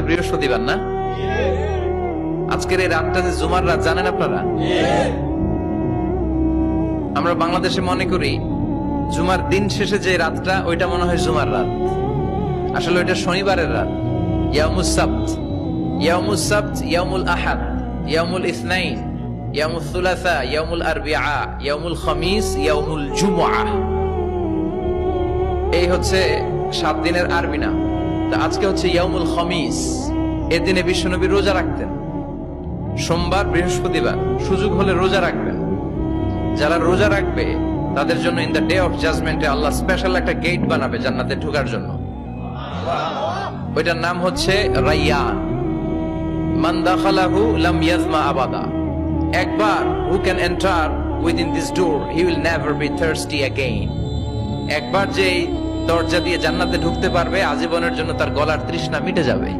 বৃহস্পতিবার না? আজকের এই রাতটা যে জুমার রাত জানেন আপনারা? আমরা বাংলাদেশে মনে করি জুমার দিন শেষে যে রাতটা ওইটা মনে হয় জুমার রাত, আসলে ওইটা শনিবারের রাত। ইয়াউমুস সাবত, ইয়াউমুস সাবত, ইয়াউমুল আহাদ, ইয়াউমুল ইসনাইন, ইয়াউমুল সুলাসা, ইয়াউমুল আরবিআ, ইয়াউমুল খামিস, ইয়াউমুল জুমআ। এই হচ্ছে 7 দিনের আরবি নাম। তা আজকে হচ্ছে ইয়াউমুল খামিস। এই দিনে বিশ্বনবী রোজা রাখতেন, সোমবার বৃহস্পতিবার সুযোগ হলে রোজা রাখবেন। যারা রোজা রাখবে তাদের জন্য ইন দ্য ডে অফ জাজমেন্টে আল্লাহ স্পেশাল একটা গেট বানাবে জান্নাতে ঢোকার জন্য। ওইটার নাম হচ্ছে রাইয়ান। মান দাখালাহু লাম ইয়াজমা আবাদা। একবার who can enter within this door he will never be thirsty again. একবার যে দরজা দিয়ে জান্নাতে ঢুকতে পারবে আজীবনের জন্য তার গলার তৃষ্ণা মিটে যাবে।